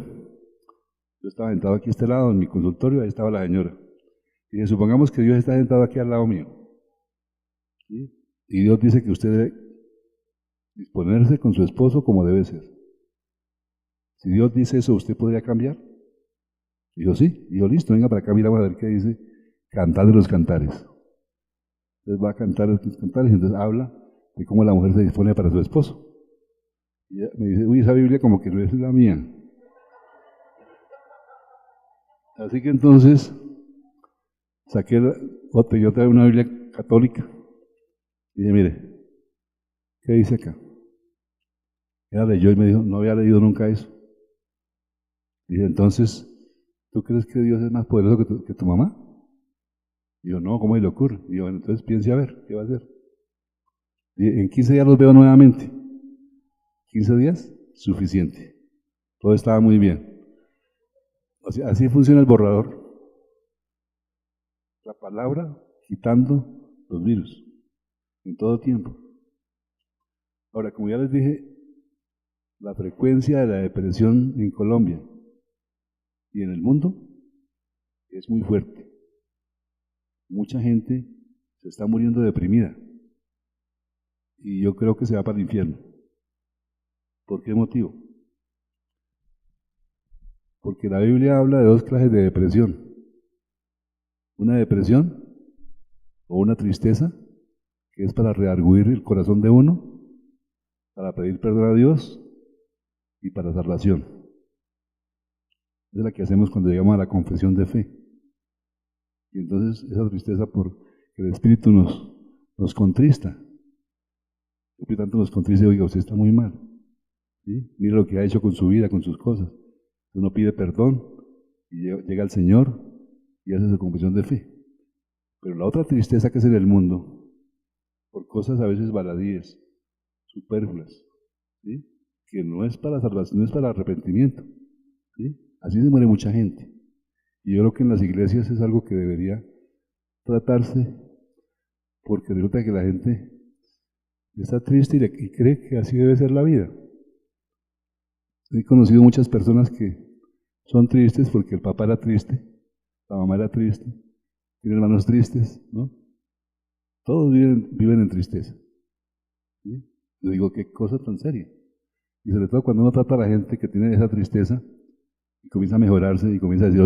yo estaba sentado aquí a este lado en mi consultorio, ahí estaba la señora. Y dije, supongamos que Dios está sentado aquí al lado mío. ¿Sí? Y Dios dice que usted debe disponerse con su esposo como debe ser. Si Dios dice eso, ¿usted podría cambiar? Dijo, sí. Dijo, listo, venga para acá, miramos a ver qué dice Cantar de los Cantares. Entonces va a cantar los cantares y entonces habla de cómo la mujer se dispone para su esposo. Y ella me dice, uy, esa Biblia como que no es la mía. Así que entonces saqué otra una Biblia católica y dije, mire, ¿qué dice acá? Ella leyó y me dijo, no había leído nunca eso. Dije, entonces, ¿tú crees que Dios es más poderoso que tu mamá? Y yo, no, ¿cómo le ocurre? Y yo, bueno, entonces piense a ver, ¿qué va a hacer? Y en 15 días los veo nuevamente. 15 días, suficiente. Todo estaba muy bien. O sea, así funciona el borrador. La palabra quitando los virus en todo tiempo. Ahora, como ya les dije, la frecuencia de la depresión en Colombia y en el mundo es muy fuerte. Mucha gente se está muriendo deprimida y yo creo que se va para el infierno. ¿Por qué motivo? Porque la Biblia habla de dos clases de depresión. Una depresión o una tristeza, que es para redarguir el corazón de uno, para pedir perdón a Dios y para salvación. Es la que hacemos cuando llegamos a la confesión de fe. Y entonces esa tristeza porque el Espíritu nos contrista. El Espíritu tanto nos contrista, oiga, usted está muy mal. ¿Sí? Mire lo que ha hecho con su vida, con sus cosas. Uno pide perdón y llega al Señor y hace su confesión de fe. Pero la otra tristeza que es en el mundo, por cosas a veces baladíes, superfluas, ¿sí? Que no es para salvación, no es para arrepentimiento. ¿Sí? Así se muere mucha gente. Y yo creo que en las iglesias es algo que debería tratarse, porque resulta que la gente está triste y cree que así debe ser la vida. He conocido muchas personas que son tristes porque el papá era triste, la mamá era triste, tienen hermanos tristes, ¿no? Todos viven en tristeza. ¿Sí? Yo digo, qué cosa tan seria. Y sobre todo cuando uno trata a la gente que tiene esa tristeza y comienza a mejorarse y comienza a decir,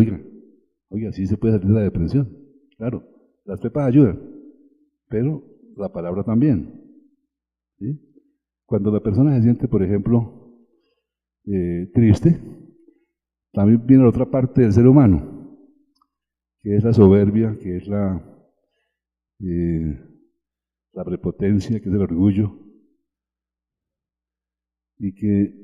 oiga, sí se puede salir de la depresión. Claro, las pepas ayudan, pero la palabra también. ¿Sí? Cuando la persona se siente, por ejemplo, triste, también viene la otra parte del ser humano, que es la soberbia, que es la prepotencia, que es el orgullo, y que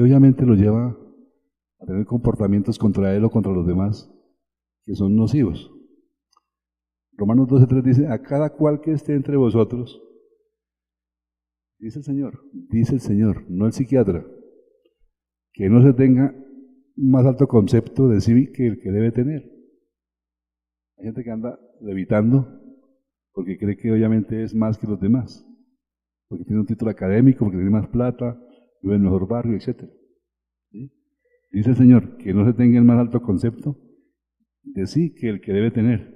obviamente lo lleva a tener comportamientos contra él o contra los demás que son nocivos. Romanos 12:3 dice, a cada cual que esté entre vosotros, dice el Señor, no el psiquiatra, que no se tenga más alto concepto de sí que el que debe tener. Hay gente que anda levitando porque cree que obviamente es más que los demás, porque tiene un título académico, porque tiene más plata, vive en el mejor barrio, etc. ¿Sí? Dice el Señor, que no se tenga el más alto concepto de sí que el que debe tener,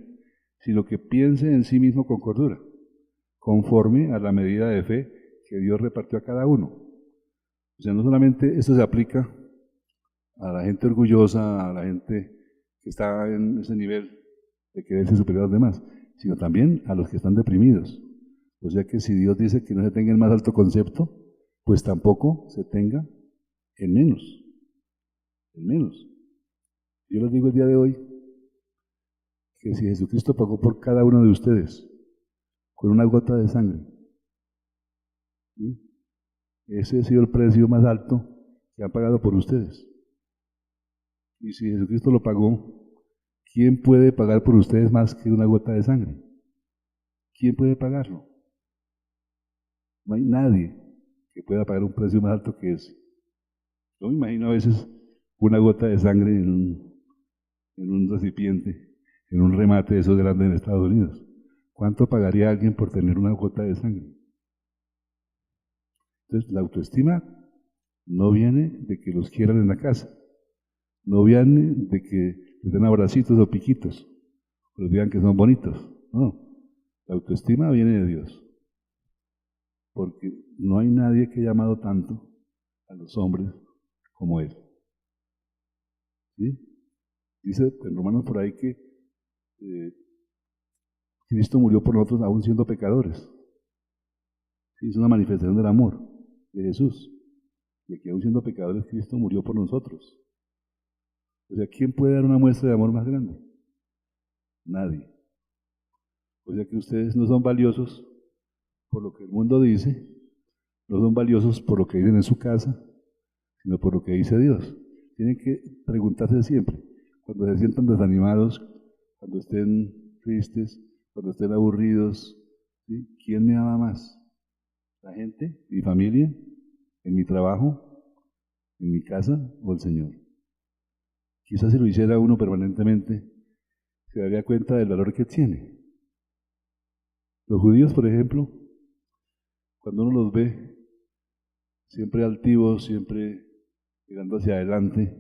sino que piense en sí mismo con cordura, conforme a la medida de fe que Dios repartió a cada uno. O sea, no solamente esto se aplica a la gente orgullosa, a la gente que está en ese nivel de quererse superior a los demás, sino también a los que están deprimidos. O sea que si Dios dice que no se tenga el más alto concepto, pues tampoco se tenga en menos. En menos. Yo les digo el día de hoy que si Jesucristo pagó por cada uno de ustedes con una gota de sangre, ¿sí? Ese ha sido el precio más alto que han pagado por ustedes. Y si Jesucristo lo pagó, ¿quién puede pagar por ustedes más que una gota de sangre? ¿Quién puede pagarlo? No hay nadie que pueda pagar un precio más alto que ese. Yo me imagino a veces una gota de sangre en un recipiente, en un remate de esos grandes en Estados Unidos. ¿Cuánto pagaría alguien por tener una gota de sangre? Entonces, la autoestima no viene de que los quieran en la casa, no viene de que les den abracitos o piquitos, o les digan que son bonitos. No, la autoestima viene de Dios, porque no hay nadie que haya amado tanto a los hombres como Él. ¿Sí? Dice en Romanos por ahí que Cristo murió por nosotros aún siendo pecadores. ¿Sí? Es una manifestación del amor de Jesús, de que aún siendo pecadores Cristo murió por nosotros. O sea, ¿quién puede dar una muestra de amor más grande? Nadie. O sea que ustedes no son valiosos por lo que el mundo dice, no son valiosos por lo que dicen en su casa, sino por lo que dice Dios. Tienen que preguntarse siempre, cuando se sientan desanimados, cuando estén tristes, cuando estén aburridos, ¿sí? ¿Quién me ama más? ¿La gente, mi familia, en mi trabajo, en mi casa o el Señor? Quizás si lo hiciera uno permanentemente, se daría cuenta del valor que tiene. Los judíos, por ejemplo, cuando uno los ve siempre altivos, siempre mirando hacia adelante,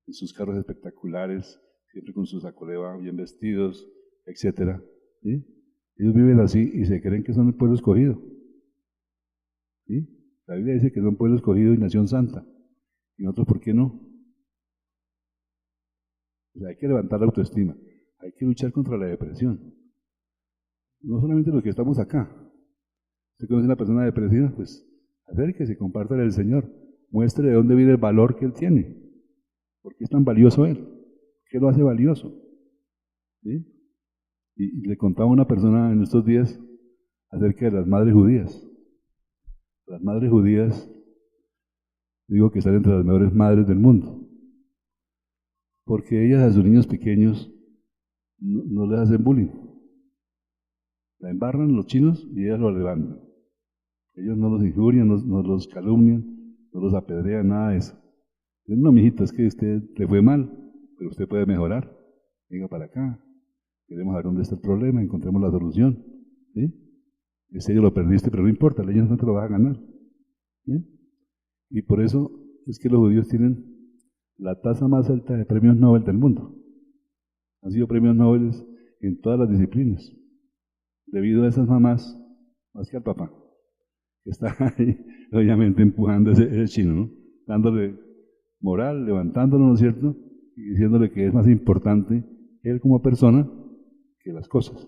en sus carros espectaculares, siempre con su saco de bien vestidos, etc. ¿Sí? Ellos viven así y se creen que son el pueblo escogido. ¿Sí? La Biblia dice que son pueblo escogido y nación santa. ¿Y nosotros por qué no? O sea, hay que levantar la autoestima. Hay que luchar contra la depresión. No solamente los que estamos acá. ¿Usted conoce a una persona depresiva? Pues acérquese, compártale al Señor. Muestre de dónde viene el valor que Él tiene. ¿Por qué es tan valioso Él? ¿Qué lo hace valioso? ¿Sí? Y le contaba a una persona en estos días acerca de las madres judías. Las madres judías, digo que están entre las mejores madres del mundo, porque ellas a sus niños pequeños no les hacen bullying. La embarran los chinos y ellas lo levantan. Ellos no los injurian, no los calumnian, no los apedrean, nada de eso. No, mijito, es que usted le fue mal, pero usted puede mejorar. Venga para acá. Queremos ver dónde está el problema, encontremos la solución. ¿Sí? Ese ello lo perdiste, pero no importa, la no te lo vas a ganar. ¿Sí? Y por eso es que los judíos tienen la tasa más alta de premios Nobel del mundo. Han sido premios Nobel en todas las disciplinas, debido a esas mamás, más que al papá, que está ahí, obviamente, empujando ese chino, ¿no? Dándole moral, levantándolo, ¿no es cierto? Y diciéndole que es más importante él como persona que las cosas.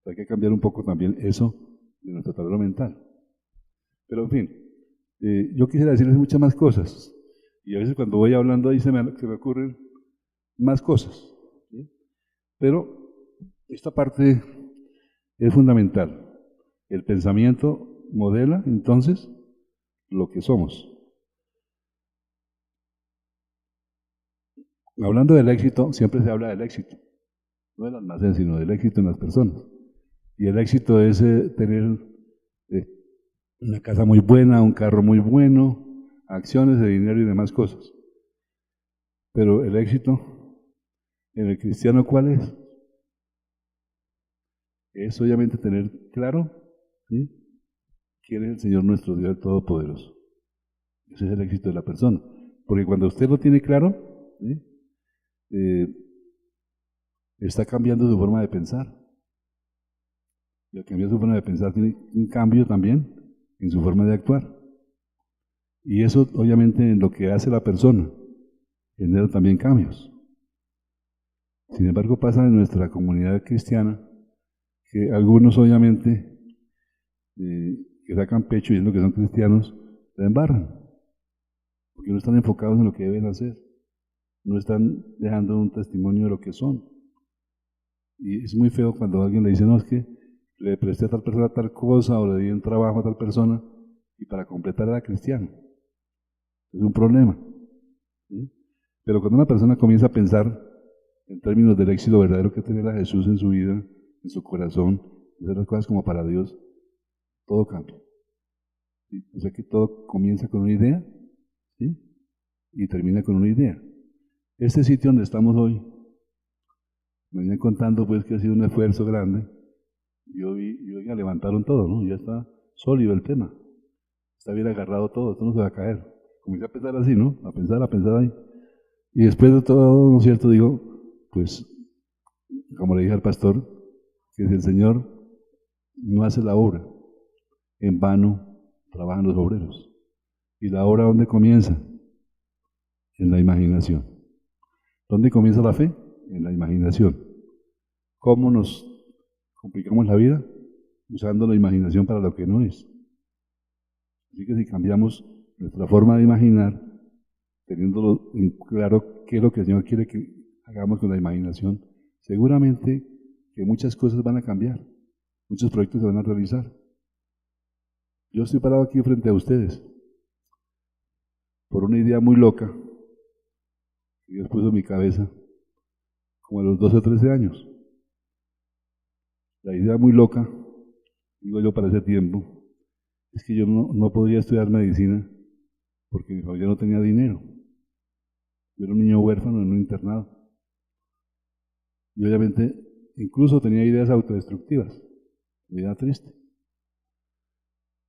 Hay que cambiar un poco también eso de nuestro tablero mental. Pero en fin, yo quisiera decirles muchas más cosas, y a veces cuando voy hablando ahí se me ocurren más cosas, ¿sí? Pero esta parte es fundamental. El pensamiento modela entonces lo que somos. Hablando del éxito, siempre se habla del éxito, no del almacén, sino del éxito en las personas. Y el éxito es tener una casa muy buena, un carro muy bueno, acciones de dinero y demás cosas. Pero el éxito en el cristiano, ¿cuál es? Es obviamente tener claro, ¿sí?, quién es el Señor nuestro Dios el Todopoderoso. Ese es el éxito de la persona. Porque cuando usted lo tiene claro, ¿sí?, está cambiando su forma de pensar. Y al cambiar su forma de pensar tiene un cambio también en su forma de actuar. Y eso obviamente en lo que hace la persona genera también cambios. Sin embargo pasa en nuestra comunidad cristiana que algunos obviamente que sacan pecho diciendo que son cristianos, la embarran, porque no están enfocados en lo que deben hacer, no están dejando un testimonio de lo que son. Y es muy feo cuando alguien le dice, no, es que le presté a tal persona tal cosa, o le di un trabajo a tal persona, y para completar era cristiano. Es un problema. ¿Sí? Pero cuando una persona comienza a pensar en términos del éxito verdadero que tener a Jesús en su vida, en su corazón, hacer las cosas como para Dios, todo cambia. ¿Sí? O sea que todo comienza con una idea, ¿sí?, y termina con una idea. Este sitio donde estamos hoy, me vienen contando pues que ha sido un esfuerzo grande. Yo ya levantaron todo, ¿no? Ya está sólido el tema. Está bien agarrado todo, esto no se va a caer. Comencé a pensar así, ¿no? A pensar ahí. Y después de todo, ¿no es cierto? Digo, pues, como le dije al pastor, que si el Señor no hace la obra, en vano trabajan los obreros. ¿Y la obra dónde comienza? En la imaginación. ¿Dónde comienza la fe? En la imaginación. ¿Cómo nos complicamos la vida? Usando la imaginación para lo que no es. Así que si cambiamos nuestra forma de imaginar, teniéndolo en claro qué es lo que el Señor quiere que hagamos con la imaginación, seguramente que muchas cosas van a cambiar, muchos proyectos se van a realizar. Yo estoy parado aquí frente a ustedes por una idea muy loca que Dios puso en mi cabeza como a los 12 o 13 años. La idea muy loca, digo yo para ese tiempo, es que yo no podría estudiar medicina porque mi familia no tenía dinero. Yo era un niño huérfano en un internado. Y obviamente incluso tenía ideas autodestructivas, vida triste.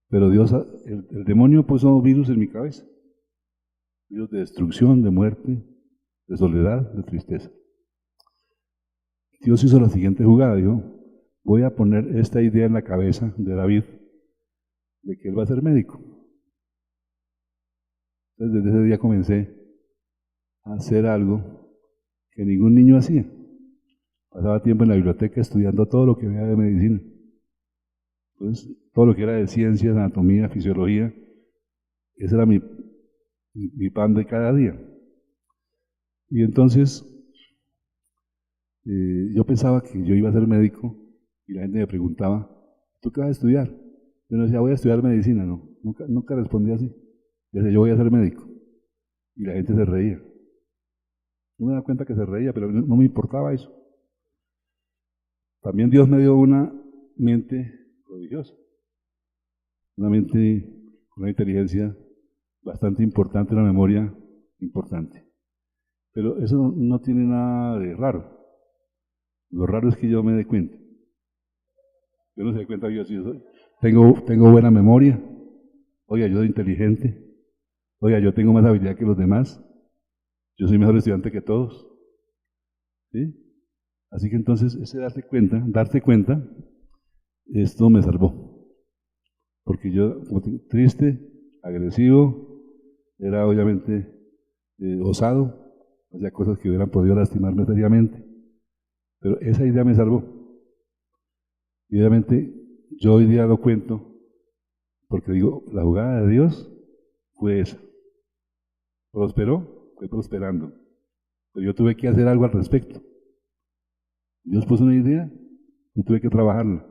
Pero Dios, el demonio puso virus en mi cabeza. Virus de destrucción, de muerte, de soledad, de tristeza. Dios hizo la siguiente jugada, dijo, voy a poner esta idea en la cabeza de David, de que él va a ser médico. Entonces desde ese día comencé a hacer algo que ningún niño hacía. Pasaba tiempo en la biblioteca estudiando todo lo que había de medicina. Entonces, todo lo que era de ciencias, anatomía, fisiología, ese era mi pan de cada día. Y entonces, yo pensaba que yo iba a ser médico y la gente me preguntaba, ¿tú qué vas a estudiar? Yo no decía, voy a estudiar medicina, no, nunca respondía así. Yo decía, yo voy a ser médico. Y la gente se reía. Yo me daba cuenta que se reía, pero no me importaba eso. También Dios me dio una mente prodigiosa, una mente con una inteligencia bastante importante, una memoria importante. Pero eso no tiene nada de raro. Lo raro es que yo me dé cuenta. Yo no se da cuenta que yo sí soy. Tengo buena memoria. Oiga, yo soy inteligente. Oiga, yo tengo más habilidad que los demás. Yo soy mejor estudiante que todos. ¿Sí? Así que entonces ese darte cuenta, esto me salvó. Porque yo, triste, agresivo, era obviamente osado, hacía cosas que hubieran podido lastimarme seriamente. Pero esa idea me salvó. Y obviamente yo hoy día lo cuento porque digo, la jugada de Dios fue esa. Prosperó, fue prosperando. Pero yo tuve que hacer algo al respecto. Dios puso una idea y tuve que trabajarla.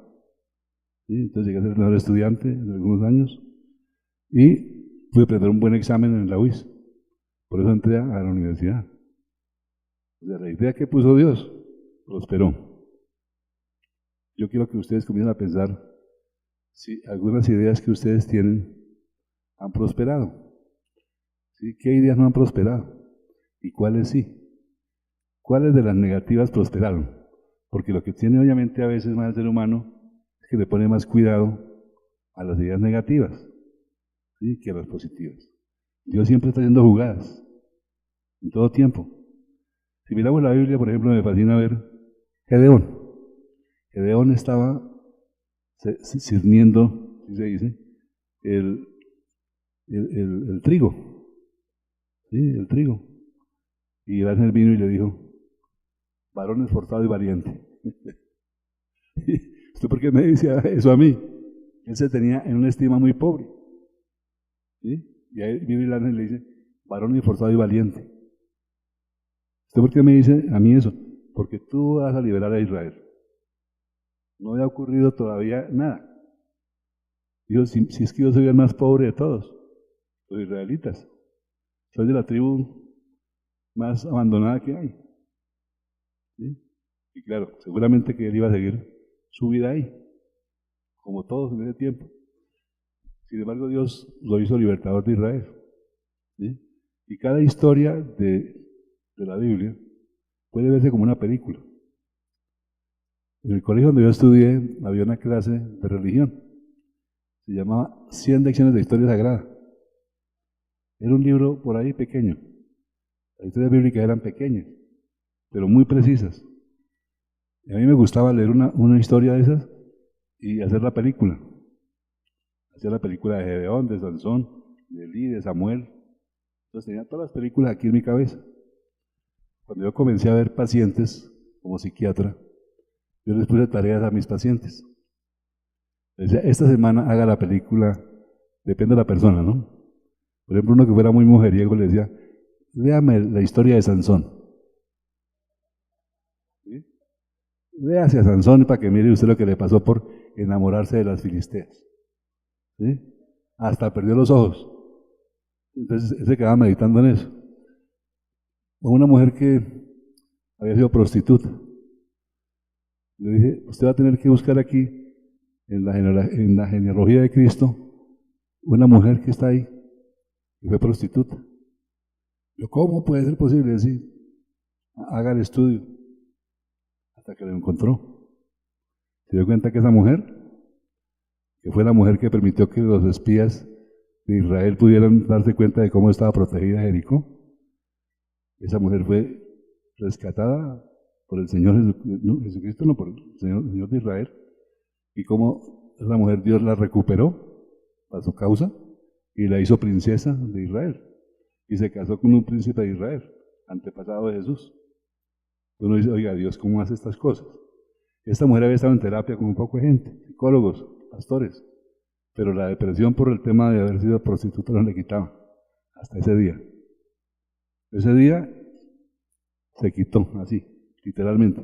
¿Sí? Entonces llegué a ser el mejor estudiante en algunos años y pude aprender un buen examen en la UIS. Por eso entré a la universidad. O sea, la idea que puso Dios prosperó. Yo quiero que ustedes comiencen a pensar si algunas ideas que ustedes tienen han prosperado. ¿Sí? ¿Qué ideas no han prosperado? ¿Y cuáles sí? ¿Cuáles de las negativas prosperaron? Porque lo que tiene obviamente a veces más el ser humano es que le pone más cuidado a las ideas negativas, ¿sí?, que a las positivas. Dios siempre está haciendo jugadas, en todo tiempo. Si miramos la Biblia, por ejemplo, me fascina ver Gedeón. Gedeón estaba cirniendo, ¿sí se dice?, el trigo. ¿Sí? El trigo. Y el ángel vino y le dijo, varón esforzado y valiente. ¿Usted por qué me dice eso a mí? Él se tenía en una estima muy pobre. ¿Sí? Y ahí viene el ángel y le dice, varón esforzado y valiente. ¿Usted por qué me dice a mí eso? Porque tú vas a liberar a Israel. No había ocurrido todavía nada. Dijo, si es que yo soy el más pobre de todos, los israelitas. Soy de la tribu más abandonada que hay. ¿Sí? Y claro, seguramente que él iba a seguir su vida ahí, como todos en ese tiempo. Sin embargo, Dios lo hizo libertador de Israel. ¿Sí? Y cada historia de la Biblia puede verse como una película. En el colegio donde yo estudié había una clase de religión. Se llamaba 100 lecciones de historia sagrada. Era un libro por ahí pequeño. Las historias bíblicas eran pequeñas, pero muy precisas. Y a mí me gustaba leer una historia de esas y hacer la película. Hacía la película de Gedeón, de Sansón, de Elí, de Samuel. Entonces tenía todas las películas aquí en mi cabeza. Cuando yo comencé a ver pacientes como psiquiatra, yo les puse tareas a mis pacientes. Les decía, esta semana haga la película, depende de la persona, ¿no? Por ejemplo, uno que fuera muy mujeriego le decía, léame la historia de Sansón. ¿Sí? Léase a Sansón para que mire usted lo que le pasó por enamorarse de las filisteas. ¿Sí? Hasta perdió los ojos. Entonces él se quedaba meditando en eso. O una mujer que había sido prostituta. Le dije, usted va a tener que buscar aquí, en la genealogía de Cristo, una mujer que está ahí, que fue prostituta. Yo, ¿cómo puede ser posible? Decir, haga el estudio. Hasta que lo encontró. Se dio cuenta que esa mujer, que fue la mujer que permitió que los espías de Israel pudieran darse cuenta de cómo estaba protegida Jericó, esa mujer fue rescatada por el Señor Jesucristo, no por el Señor de Israel, y cómo esa mujer Dios la recuperó para su causa y la hizo princesa de Israel. Y se casó con un príncipe de Israel, antepasado de Jesús. Uno dice, oiga, Dios, ¿cómo hace estas cosas? Esta mujer había estado en terapia con un poco de gente, psicólogos, pastores, pero la depresión por el tema de haber sido prostituta no le quitaba, hasta ese día. Ese día se quitó, así, literalmente.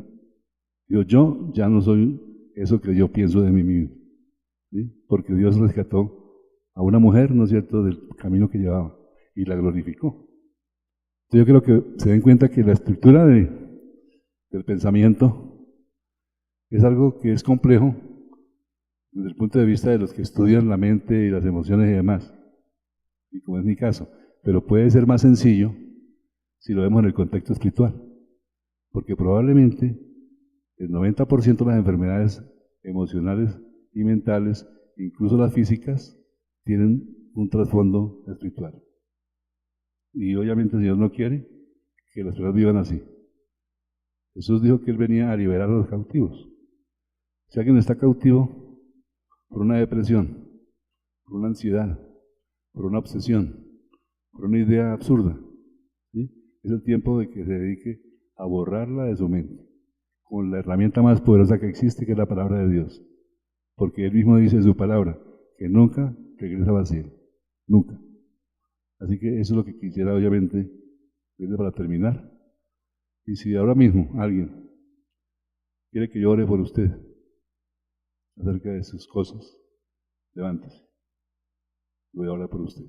Digo, yo ya no soy eso que yo pienso de mí mismo, ¿sí? Porque Dios rescató a una mujer, ¿no es cierto?, del camino que llevaba y la glorificó. Entonces yo creo que se den cuenta que la estructura del pensamiento es algo que es complejo desde el punto de vista de los que estudian la mente y las emociones y demás, y como es mi caso, pero puede ser más sencillo si lo vemos en el contexto espiritual, porque probablemente el 90% de las enfermedades emocionales y mentales, incluso las físicas, tienen un trasfondo espiritual. Y obviamente el Señor no quiere que las personas vivan así. Jesús dijo que Él venía a liberar a los cautivos. Si alguien está cautivo por una depresión, por una ansiedad, por una obsesión, por una idea absurda, ¿sí?, es el tiempo de que se dedique a borrarla de su mente, con la herramienta más poderosa que existe, que es la palabra de Dios. Porque Él mismo dice en su palabra, que nunca regresa vacío, nunca. Así que eso es lo que quisiera, obviamente, decirle para terminar. Y si ahora mismo alguien quiere que yo ore por usted acerca de sus cosas, levántese. Voy a orar por usted.